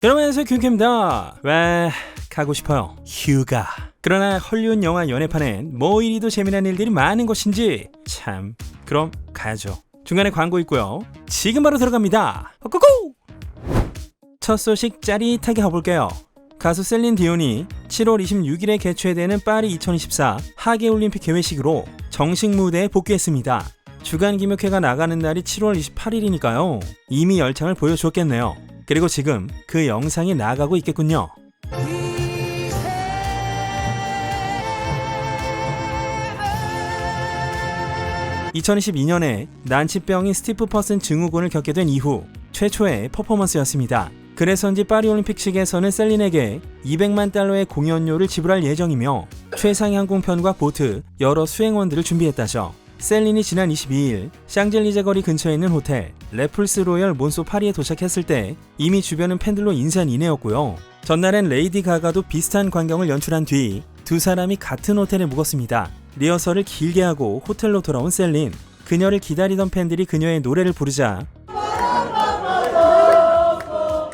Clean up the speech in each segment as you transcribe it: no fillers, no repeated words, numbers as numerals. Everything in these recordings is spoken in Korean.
여러분 안녕하세요, 큐큐입니다. 왜 가고 싶어요? 휴가. 그러나 헐리우드 영화 연애판엔 뭐 이리도 재미난 일들이 많은 것인지 참, 그럼 가죠. 중간에 광고 있고요. 지금 바로 들어갑니다. 고고! 첫 소식 짜릿하게 가볼게요. 가수 셀린 디온이 7월 26일에 개최되는 파리 2024 하계올림픽 개회식으로 정식 무대에 복귀했습니다. 주간 김혁회가 나가는 날이 7월 28일이니까요. 이미 열창을 보여주었겠네요. 그리고 지금 그 영상이 나가고 있겠군요. 2022년에 난치병인 스티프 퍼슨 증후군을 겪게 된 이후 최초의 퍼포먼스였습니다. 그래서인지 파리올림픽식에서는 셀린에게 200만 달러의 공연료를 지불할 예정이며 최상위 항공편과 보트, 여러 수행원들을 준비했다죠. 셀린이 지난 22일 샹젤리제 거리 근처에 있는 호텔 레플스 로열 몬소 파리에 도착했을 때 이미 주변은 팬들로 인산인해였고요. 전날엔 레이디 가가도 비슷한 광경을 연출한 뒤 두 사람이 같은 호텔에 묵었습니다. 리허설을 길게 하고 호텔로 돌아온 셀린. 그녀를 기다리던 팬들이 그녀의 노래를 부르자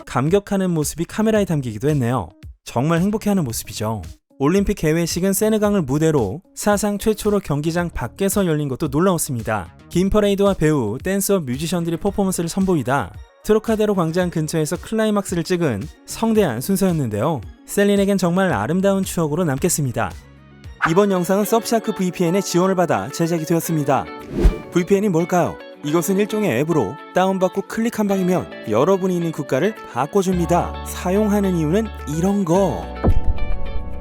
감격하는 모습이 카메라에 담기기도 했네요. 정말 행복해하는 모습이죠. 올림픽 개회식은 세느강을 무대로 사상 최초로 경기장 밖에서 열린 것도 놀라웠습니다. 긴 퍼레이드와 배우, 댄서, 뮤지션들이 퍼포먼스를 선보이다 트로카데로 광장 근처에서 클라이막스를 찍은 성대한 순서였는데요. 셀린에겐 정말 아름다운 추억으로 남겠습니다. 이번 영상은 서브샤크 VPN의 지원을 받아 제작이 되었습니다. VPN이 뭘까요? 이것은 일종의 앱으로 다운받고 클릭 한 방이면 여러분이 있는 국가를 바꿔줍니다. 사용하는 이유는 이런 거.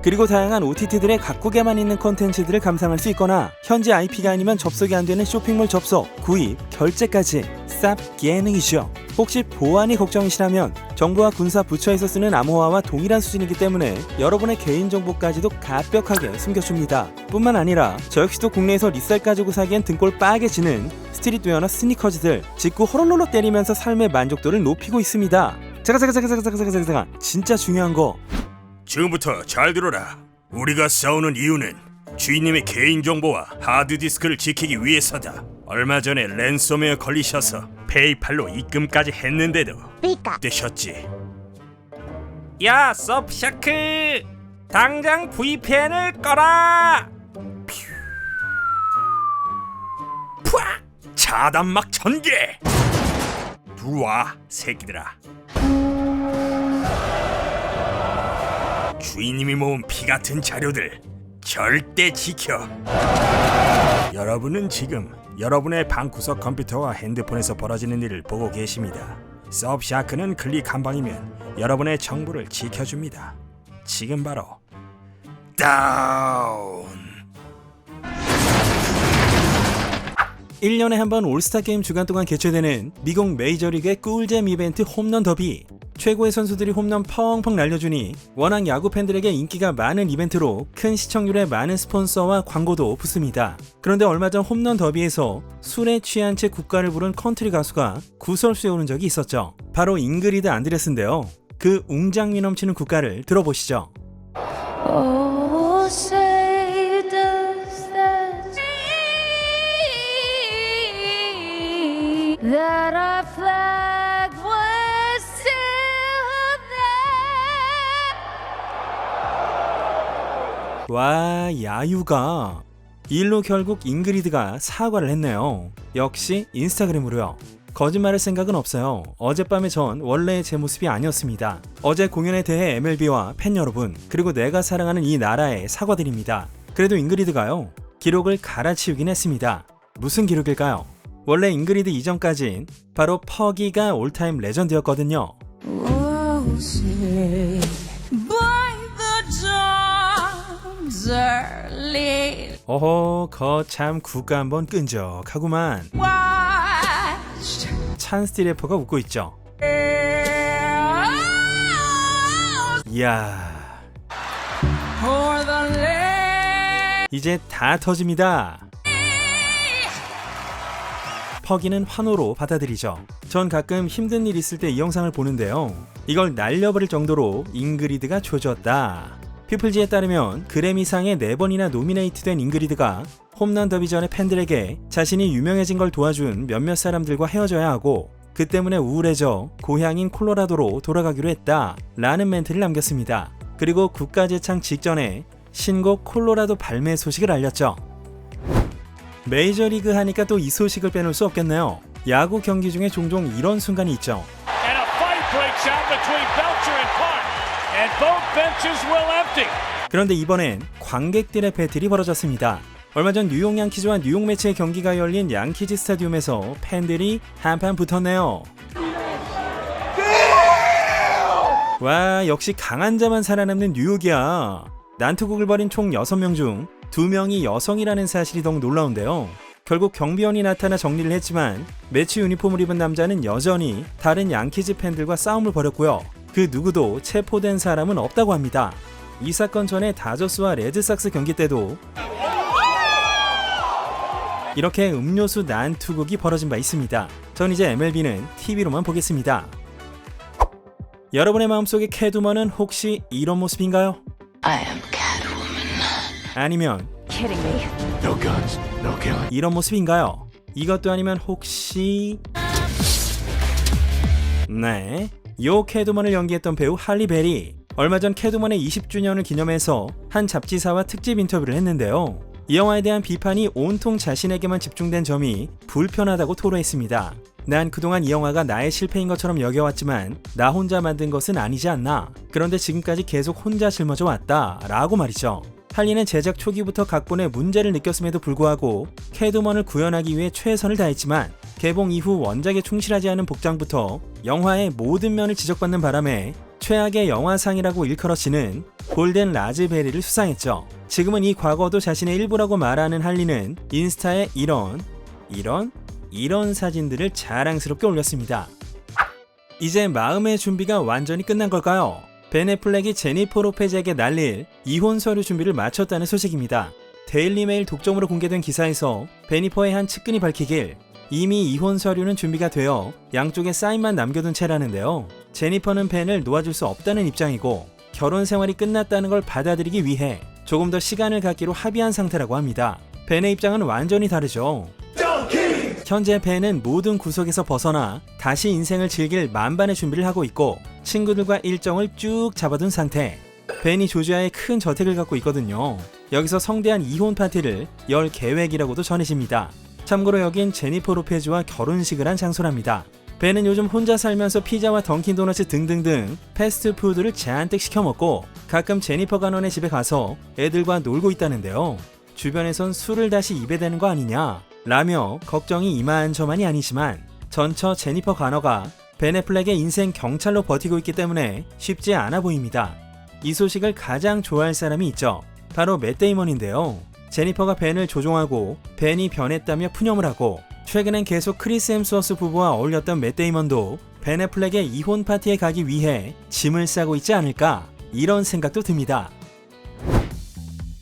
그리고 다양한 OTT들의 각국에만 있는 콘텐츠들을 감상할 수 있거나 현지 IP가 아니면 접속이 안 되는 쇼핑몰 접속, 구입, 결제까지 쌉 기능이죠. 혹시 보안이 걱정이시라면 정부와 군사 부처에서 쓰는 암호화와 동일한 수준이기 때문에 여러분의 개인정보까지도 가벽하게 숨겨줍니다. 뿐만 아니라 저 역시도 국내에서 리셀 가지고 사기엔 등골 빠개지는 스트릿웨어나 스니커즈들 직구 호롤롤로 때리면서 삶의 만족도를 높이고 있습니다. 잠깐 진짜 중요한 거, 지금부터 잘 들어라. 우리가 싸우는 이유는 주인님의 개인정보와 하드디스크를 지키기 위해서다. 얼마 전에 랜섬웨어 걸리셔서 페이팔로 입금까지 했는데도 되셨지. 야, 서브샤크! 당장 VPN을 꺼라! 푸악! 차단막 1000개! 들어와, 새끼들아. 주인님이 모은 피같은 자료들 절대 지켜. 여러분은 지금 여러분의 방구석 컴퓨터와 핸드폰에서 벌어지는 일을 보고 계십니다. 서브샤크는 클릭 한 방이면 여러분의 정보를 지켜줍니다. 지금 바로 다운. 1년에 한 번 올스타 게임 주간 동안 개최되는 미국 메이저리그의 꿀잼 이벤트 홈런 더비. 최고의 선수들이 홈런 펑펑 날려주니 워낙 야구 팬들에게 인기가 많은 이벤트로 큰 시청률에 많은 스폰서와 광고도 붙습니다. 그런데 얼마 전 홈런 더비에서 술에 취한 채 국가를 부른 컨트리 가수가 구설수에 오른 적이 있었죠. 바로 잉그리드 안드레스인데요. 그 웅장미 넘치는 국가를 들어보시죠. Oh, say does that mean that our flag was still there? 와, 야유가. 이 일로 결국 잉그리드가 사과를 했네요. 역시 인스타그램으로요. 거짓말할 생각은 없어요. 어젯밤에 전 원래의 제 모습이 아니었습니다. 어제 공연에 대해 MLB와 팬 여러분, 그리고 내가 사랑하는 이 나라에 사과드립니다. 그래도 잉그리드가요, 기록을 갈아치우긴 했습니다. 무슨 기록일까요? 원래 잉그리드 이전까진 바로 퍼기가 올타임 레전드였거든요. Oh, say by the dawn's early 어허, 거참 국가 한번 끈적하구만. watched 찬스 래퍼가 웃고 있죠. 이야, for the land. 이제 다 터집니다. 퍼기는 환호로 받아들이죠. 전 가끔 힘든 일 있을 때 이 영상을 보는데요. 이걸 날려버릴 정도로 잉그리드가 조졌다. 피플지에 따르면 그래미상에 4번이나 노미네이트된 잉그리드가 홈런 더비 전에 팬들에게 자신이 유명해진 걸 도와준 몇몇 사람들과 헤어져야 하고 그 때문에 우울해져 고향인 콜로라도로 돌아가기로 했다 라는 멘트를 남겼습니다. 그리고 국가 재창 직전에 신곡 콜로라도 발매 소식을 알렸죠. 메이저리그 하니까 또 이 소식을 빼놓을 수 없겠네요. 야구 경기 중에 종종 이런 순간이 있죠. And a fight breaks out between Belcher and Park, and both benches will empty. 그런데 이번엔 관객들의 배틀이 벌어졌습니다. 얼마 전 뉴욕 양키즈와 뉴욕 매치의 경기가 열린 양키즈 스타디움에서 팬들이 한판 붙었네요. 와, 역시 강한 자만 살아남는 뉴욕이야. 난투극을 벌인 총 6명 중 2명이 여성이라는 사실이 더욱 놀라운데요. 결국 경비원이 나타나 정리를 했지만 매치 유니폼을 입은 남자는 여전히 다른 양키즈 팬들과 싸움을 벌였고요. 그 누구도 체포된 사람은 없다고 합니다. 이 사건 전에 다저스와 레드삭스 경기 때도 이렇게 음료수 난투극이 벌어진 바 있습니다. 전 이제 MLB는 TV로만 보겠습니다. 여러분의 마음속의 캐두먼은 혹시 이런 모습인가요? I am Catwoman. 아니면 Kidding me? No guns, no killing. 이런 모습인가요? 이것도 아니면 혹시 네, 요 캐두먼을 연기했던 배우 할리 베리 얼마 전 캐두먼의 20주년을 기념해서 한 잡지사와 특집 인터뷰를 했는데요. 이 영화에 대한 비판이 온통 자신에게만 집중된 점이 불편하다고 토로했습니다. 난 그동안 이 영화가 나의 실패인 것처럼 여겨왔지만 나 혼자 만든 것은 아니지 않나. 그런데 지금까지 계속 혼자 짊어져 왔다 라고 말이죠. 할리는 제작 초기부터 각본에 문제를 느꼈음에도 불구하고 캐두먼을 구현하기 위해 최선을 다했지만 개봉 이후 원작에 충실하지 않은 복장부터 영화의 모든 면을 지적받는 바람에 최악의 영화상이라고 일컬어지는 골든 라즈베리를 수상했죠. 지금은 이 과거도 자신의 일부라고 말하는 할리는 인스타에 이런 사진들을 자랑스럽게 올렸습니다. 이제 마음의 준비가 완전히 끝난 걸까요? 벤 애플렉이 제니퍼 로페즈에게 날릴 이혼 서류 준비를 마쳤다는 소식입니다. 데일리메일 독점으로 공개된 기사에서 베니퍼의 한 측근이 밝히길 이미 이혼 서류는 준비가 되어 양쪽에 사인만 남겨둔 채라는데요. 제니퍼는 벤을 놓아줄 수 없다는 입장이고 결혼 생활이 끝났다는 걸 받아들이기 위해 조금 더 시간을 갖기로 합의한 상태라고 합니다. 벤의 입장은 완전히 다르죠. 현재 벤은 모든 구석에서 벗어나 다시 인생을 즐길 만반의 준비를 하고 있고 친구들과 일정을 쭉 잡아둔 상태. 벤이 조지아에 큰 저택을 갖고 있거든요. 여기서 성대한 이혼 파티를 열 계획이라고도 전해집니다. 참고로 여긴 제니퍼 로페즈와 결혼식을 한 장소랍니다. 벤은 요즘 혼자 살면서 피자와 던킨 도너츠 등등등 패스트푸드를 잔뜩 시켜 먹고 가끔 제니퍼가 너네 집에 가서 애들과 놀고 있다는데요. 주변에선 술을 다시 입에 대는 거 아니냐 라며 걱정이 이만저만이 아니지만 전처 제니퍼 가너가 벤 애플렉의 인생 경찰로 버티고 있기 때문에 쉽지 않아 보입니다. 이 소식을 가장 좋아할 사람이 있죠. 바로 맷 데이먼인데요. 제니퍼가 벤을 조종하고 벤이 변했다며 푸념을 하고 최근엔 계속 크리스 햄스워스 부부와 어울렸던 맷 데이먼도 벤 애플렉의 이혼 파티에 가기 위해 짐을 싸고 있지 않을까 이런 생각도 듭니다.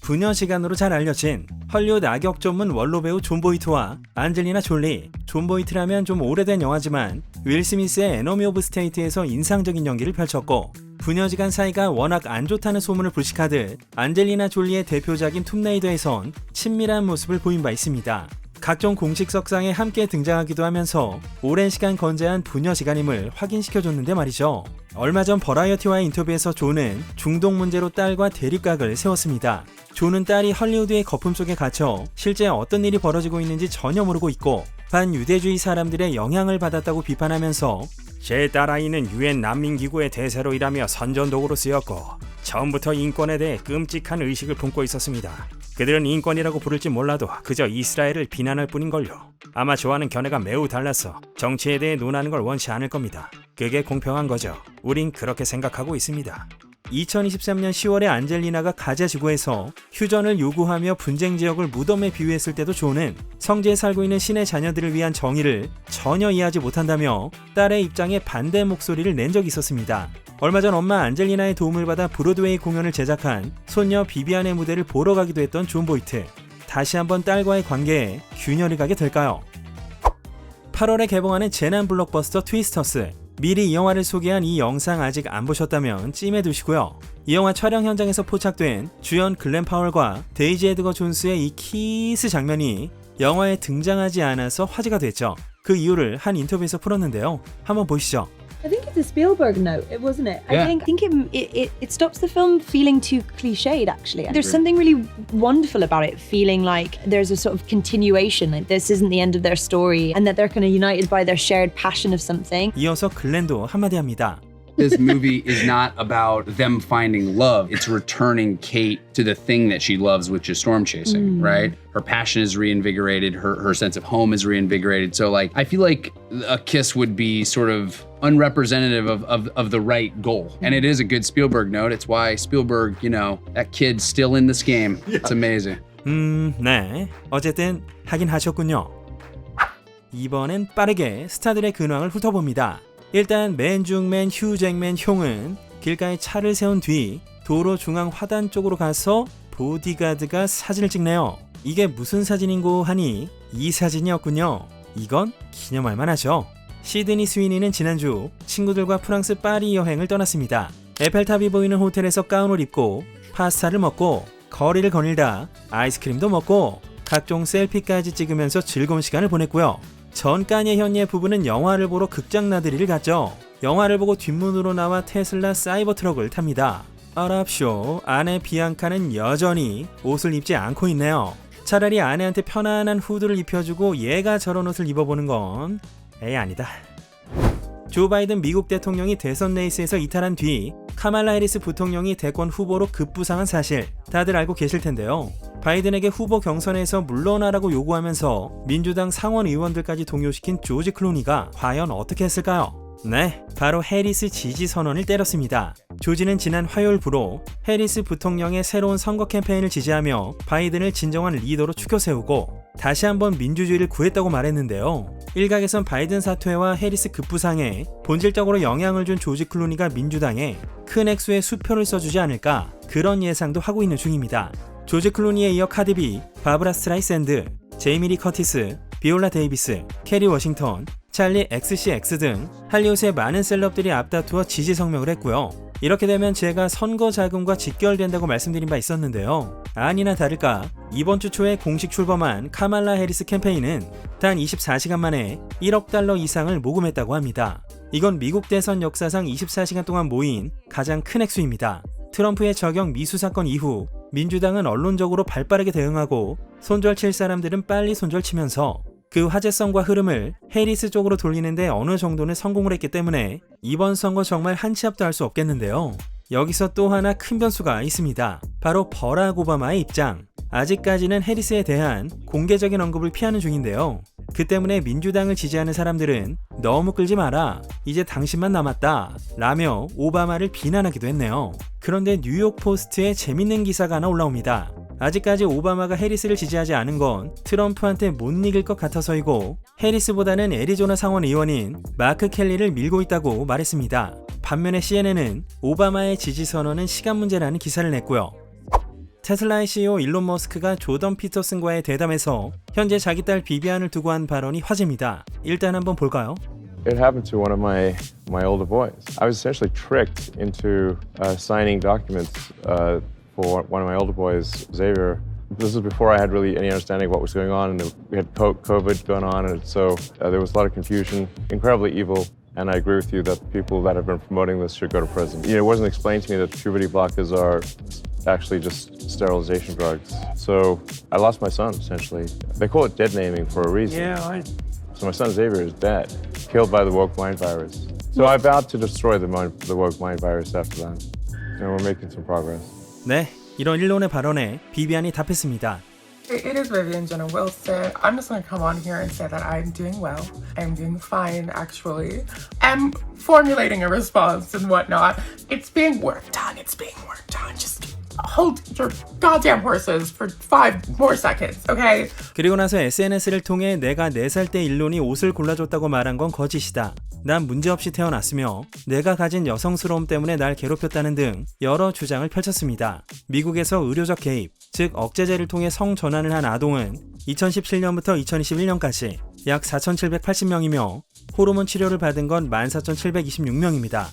부녀 시간으로 잘 알려진 헐리우드 악역 전문 원로 배우 존 보이트와 안젤리나 졸리. 존 보이트라면 좀 오래된 영화지만 윌 스미스의 에너미 오브 스테이트에서 인상적인 연기를 펼쳤고 부녀지간 사이가 워낙 안 좋다는 소문을 불식하듯 안젤리나 졸리의 대표작인 툼레이더에선 친밀한 모습을 보인 바 있습니다. 각종 공식 석상에 함께 등장하기도 하면서 오랜 시간 건재한 부녀지간임을 확인시켜줬는데 말이죠. 얼마 전 버라이어티와의 인터뷰에서 존은 중동 문제로 딸과 대립각을 세웠습니다. 존은 딸이 헐리우드의 거품 속에 갇혀 실제 어떤 일이 벌어지고 있는지 전혀 모르고 있고 반유대주의 사람들의 영향을 받았다고 비판하면서 제 딸아이는 유엔 난민기구의 대사로 일하며 선전도구로 쓰였고 처음부터 인권에 대해 끔찍한 의식을 품고 있었습니다. 그들은 인권이라고 부를지 몰라도 그저 이스라엘을 비난할 뿐인걸요. 아마 저와는 견해가 매우 달라서 정치에 대해 논하는 걸 원치 않을 겁니다. 그게 공평한 거죠. 우린 그렇게 생각하고 있습니다. 2023년 10월에 안젤리나가 가자 지구에서 휴전을 요구하며 분쟁 지역을 무덤에 비유했을 때도 존은 성지에 살고 있는 신의 자녀들을 위한 정의를 전혀 이해하지 못한다며 딸의 입장에 반대 목소리를 낸 적이 있었습니다. 얼마 전 엄마 안젤리나의 도움을 받아 브로드웨이 공연을 제작한 손녀 비비안의 무대를 보러 가기도 했던 존 보이트. 다시 한번 딸과의 관계에 균열이 가게 될까요? 8월에 개봉하는 재난 블록버스터 트위스터스. 미리 이 영화를 소개한 이 영상 아직 안 보셨다면 찜해 두시고요. 이 영화 촬영 현장에서 포착된 주연 글렌 파월과 데이지 에드거 존스의 이 키스 장면이 영화에 등장하지 않아서 화제가 됐죠. 그 이유를 한 인터뷰에서 풀었는데요. 한번 보시죠. I think it's a Spielberg note, wasn't it? Yeah. I think it stops the film feeling too cliched, actually. There's something really wonderful about it, feeling like there's a sort of continuation, like this isn't the end of their story, and that they're kind of united by their shared passion of something. 이어서 글렌도 한마디 합니다. This movie is not about them finding love. It's returning Kate to the thing that she loves, which is storm chasing, right? Her passion is reinvigorated. Her sense of home is reinvigorated. So like, I feel like a kiss would be sort of unrepresentative of the right goal. And it is a good Spielberg note. It's why Spielberg, you know, that kid's still in this game. It's amazing. 네. 어쨌든 하긴 하셨군요. 이번엔 빠르게 스타들의 근황을 훑어봅니다. 일단 맨중맨 휴 잭맨 형은 길가에 차를 세운 뒤 도로 중앙 화단 쪽으로 가서 보디가드가 사진을 찍네요. 이게 무슨 사진인고 하니 이 사진이었군요. 이건 기념할 만하죠. 시드니 스위니는 지난주 친구들과 프랑스 파리 여행을 떠났습니다. 에펠탑이 보이는 호텔에서 가운을 입고 파스타를 먹고 거리를 거닐다 아이스크림도 먹고 각종 셀피까지 찍으면서 즐거운 시간을 보냈고요. 전까니의 현예 부부는 영화를 보러 극장 나들이를 갔죠. 영화를 보고 뒷문으로 나와 테슬라 사이버 트럭을 탑니다. 아랍쇼 아내 비앙카는 여전히 옷을 입지 않고 있네요. 차라리 아내한테 편안한 후드를 입혀주고 얘가 저런 옷을 입어보는 건 에이 아니다. 조 바이든 미국 대통령이 대선 레이스에서 이탈한 뒤 카말라 해리스 부통령이 대권 후보로 급부상한 사실 다들 알고 계실 텐데요. 바이든에게 후보 경선에서 물러나라고 요구하면서 민주당 상원 의원들까지 동요시킨 조지 클루니가 과연 어떻게 했을까요? 네, 바로 해리스 지지 선언을 때렸습니다. 조지는 지난 화요일부로 해리스 부통령의 새로운 선거 캠페인을 지지하며 바이든을 진정한 리더로 추켜 세우고 다시 한번 민주주의를 구했다고 말했는데요. 일각에선 바이든 사퇴와 해리스 급부상에 본질적으로 영향을 준 조지 클루니가 민주당에 큰 액수의 수표를 써주지 않을까 그런 예상도 하고 있는 중입니다. 조지 클루니에 이어 카디비, 바브라 스트라이샌드, 제이미 리 커티스, 비올라 데이비스, 캐리 워싱턴, 찰리 XCX 등 할리우드의 많은 셀럽들이 앞다투어 지지 성명을 했고요. 이렇게 되면 제가 선거 자금과 직결된다고 말씀드린 바 있었는데요. 아니나 다를까 이번 주 초에 공식 출범한 카말라 해리스 캠페인은 단 24시간 만에 1억 달러 이상을 모금했다고 합니다. 이건 미국 대선 역사상 24시간 동안 모인 가장 큰 액수입니다. 트럼프의 저격 미수 사건 이후 민주당은 언론적으로 발빠르게 대응하고 손절 칠 사람들은 빨리 손절 치면서 그 화제성과 흐름을 해리스 쪽으로 돌리는데 어느 정도는 성공을 했기 때문에 이번 선거 정말 한 치 앞도 할 수 없겠는데요. 여기서 또 하나 큰 변수가 있습니다. 바로 버락 오바마의 입장. 아직까지는 해리스에 대한 공개적인 언급을 피하는 중인데요. 그 때문에 민주당을 지지하는 사람들은 너무 끌지 마라. 이제 당신만 남았다. 라며 오바마를 비난하기도 했네요. 그런데 뉴욕 포스트에 재밌는 기사가 하나 올라옵니다. 아직까지 오바마가 해리스를 지지하지 않은 건 트럼프한테 못 이길 것 같아서이고 해리스보다는 애리조나 상원 의원인 마크 켈리를 밀고 있다고 말했습니다. 반면에 CNN은 오바마의 지지 선언은 시간 문제라는 기사를 냈고요. 테슬라의 CEO 일론 머스크가 조던 피터슨과의 대담에서 현재 자기 딸 비비안을 두고 한 발언이 화제입니다. 일단 한번 볼까요? It happened to one of my older boys. I was essentially tricked into signing documents for one of my older boys, Xavier. This was before I had really any understanding of what was going on, and we had COVID going on, and so there was a lot of confusion, incredibly evil. And I agree with you that the people that have been promoting this should go to prison. You know, it wasn't explained to me that puberty blockers are actually just sterilization drugs. So I lost my son, essentially. They call it dead naming for a reason. So my son Xavier is dead, killed by the woke mind virus. So I vowed to destroy the woke mind virus after that. And we're making some progress. 네, 이런 일론의 발언에 비비안이 답했습니다. It is Vivian Jenna Wilson. I'm just going to come on here and say that I'm doing well. I'm doing fine, actually. I'm formulating a response and whatnot. It's being worked on. It's being worked on. Just hold your goddamn horses for 5 more seconds, okay? 그리고 나서 SNS를 통해 내가 4살 때 일론이 옷을 골라줬다고 말한 건 거짓이다. 난 문제없이 태어났으며 내가 가진 여성스러움 때문에 날 괴롭혔다는 등 여러 주장을 펼쳤습니다. 미국에서 의료적 개입, 즉 억제제를 통해 성전환을 한 아동은 2017년부터 2021년까지 약 4,780명이며 호르몬 치료를 받은 건 14,726명입니다.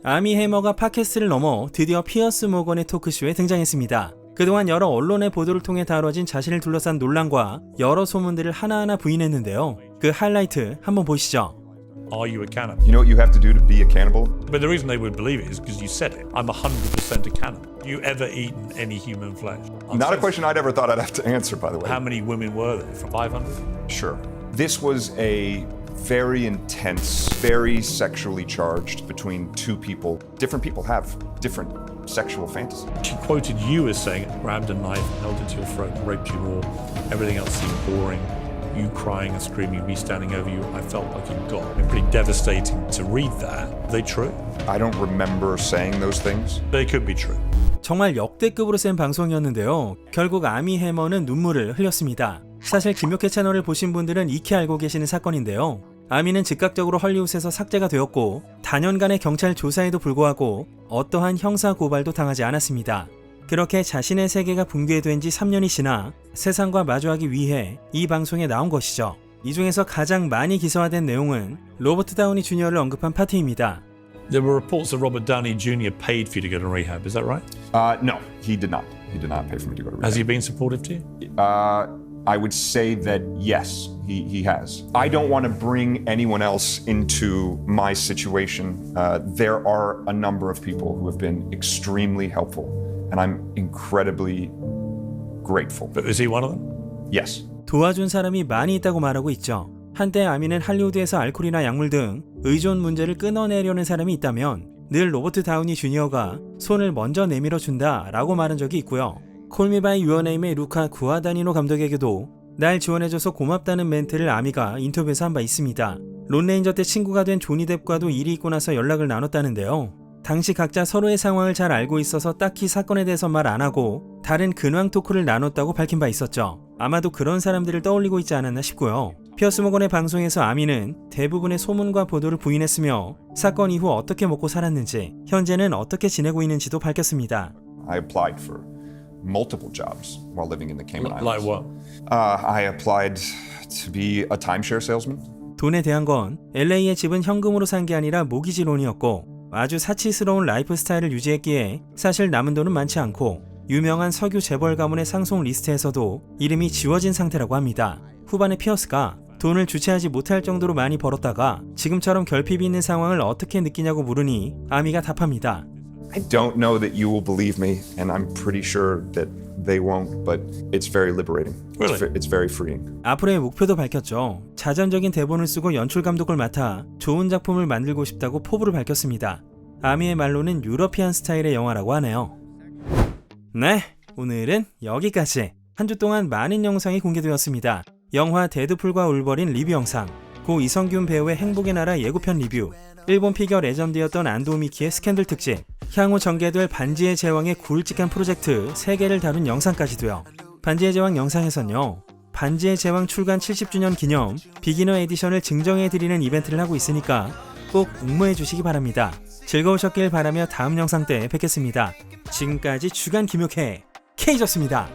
아미 해머가 팟캐스트를 넘어 드디어 피어스 모건의 토크쇼에 등장했습니다. 그동안 여러 언론의 보도를 통해 다뤄진 자신을 둘러싼 논란과 여러 소문들을 하나하나 부인했는데요. 그 하이라이트 한번 보시죠. Are you a cannibal? You know what you have to do to be a cannibal? But the reason they would believe it is because you said it. I'm 100% a cannibal. You ever eaten any human flesh? Not a question I'd ever thought I'd have to answer, by the way. How many women were there? From 500? Sure. This was a very intense, very sexually charged between two people. Different people have different sexual fantasies. She quoted you as saying, grabbed a knife, held it to your throat, raped you more. Everything else seemed boring. You crying and screaming, me standing over you. I felt like you'd got it. Pretty devastating to read that. Are they true? I don't remember saying those things. They could be true. 정말 역대급으로 센 방송이었는데요. 결국 아미 해머는 눈물을 흘렸습니다. 사실 김효태 채널을 보신 분들은 익히 알고 계시는 사건인데요. 아미는 즉각적으로 헐리우드에서 삭제가 되었고 단연간의 경찰 조사에도 불구하고 어떠한 형사 고발도 당하지 않았습니다. 그렇게 자신의 세계가 붕괴된 지 3년이 지나 세상과 마주하기 위해 이 방송에 나온 것이죠. 이 중에서 가장 많이 기사화된 내용은 로버트 다우니 주니어를 언급한 파트입니다. There were reports that Robert Downey Jr. paid for you to go to rehab. Is that right? No, he did not. He did not pay for me to go to rehab. Has he been supportive to you? I would say that yes, he has. I don't want to bring anyone else into my situation. There are a number of people who have been extremely helpful, and I'm incredibly grateful. But is he one of them? Yes. 도와준 사람이 많이 있다고 말하고 있죠. 한때 아미는 할리우드에서 알코올이나 약물 등 의존 문제를 끊어내려는 사람이 있다면 늘 로버트 다우니 주니어가 손을 먼저 내밀어 준다 라고 말한 적이 있고요. 콜미 바이 유어 네임의 루카 구아다니노 감독에게도 날 지원해줘서 고맙다는 멘트를 아미가 인터뷰에서 한 바 있습니다. 론레인저 때 친구가 된 조니 뎁과도 일이 있고 나서 연락을 나눴다는데요. 당시 각자 서로의 상황을 잘 알고 있어서 딱히 사건에 대해서 말 안 하고 다른 근황 토크를 나눴다고 밝힌 바 있었죠. 아마도 그런 사람들을 떠올리고 있지 않았나 싶고요. 피어스 모건의 방송에서 아미는 대부분의 소문과 보도를 부인했으며 사건 이후 어떻게 먹고 살았는지, 현재는 어떻게 지내고 있는지도 밝혔습니다. I applied for multiple jobs while living in the Cayman Islands. Like what? I applied to be a timeshare salesman. 돈에 대한 건 LA의 집은 현금으로 산 게 아니라 모기지론이었고 아주 사치스러운 라이프 스타일을 유지했기에 사실 남은 돈은 많지 않고 유명한 석유 재벌 가문의 상속 리스트에서도 이름이 지워진 상태라고 합니다. 후반에 피어스가 돈을 주체하지 못할 정도로 많이 벌었다가 지금처럼 결핍이 있는 상황을 어떻게 느끼냐고 물으니 아미가 답합니다. I don't know that you will believe me, and I'm pretty sure that they won't, but it's very liberating. Really? It's very freeing. 앞으로의 목표도 밝혔죠. 자전적인 대본을 쓰고 연출 감독을 맡아 좋은 작품을 만들고 싶다고 포부를 밝혔습니다. 아미의 말로는 유러피안 스타일의 영화라고 하네요. 네, 오늘은 여기까지. 한 주 동안 많은 영상이 공개되었습니다. 영화 데드풀과 울버린 리뷰 영상, 고 이성균 배우의 행복의 나라 예고편 리뷰, 일본 피겨 레전드였던 안도 미키의 스캔들 특집, 향후 전개될 반지의 제왕의 굵직한 프로젝트 3개를 다룬 영상까지도요. 반지의 제왕 영상에선요, 반지의 제왕 출간 70주년 기념 비기너 에디션을 증정해드리는 이벤트를 하고 있으니까 꼭 응모해주시기 바랍니다. 즐거우셨길 바라며 다음 영상 때 뵙겠습니다. 지금까지 주간 김효태 K였습니다.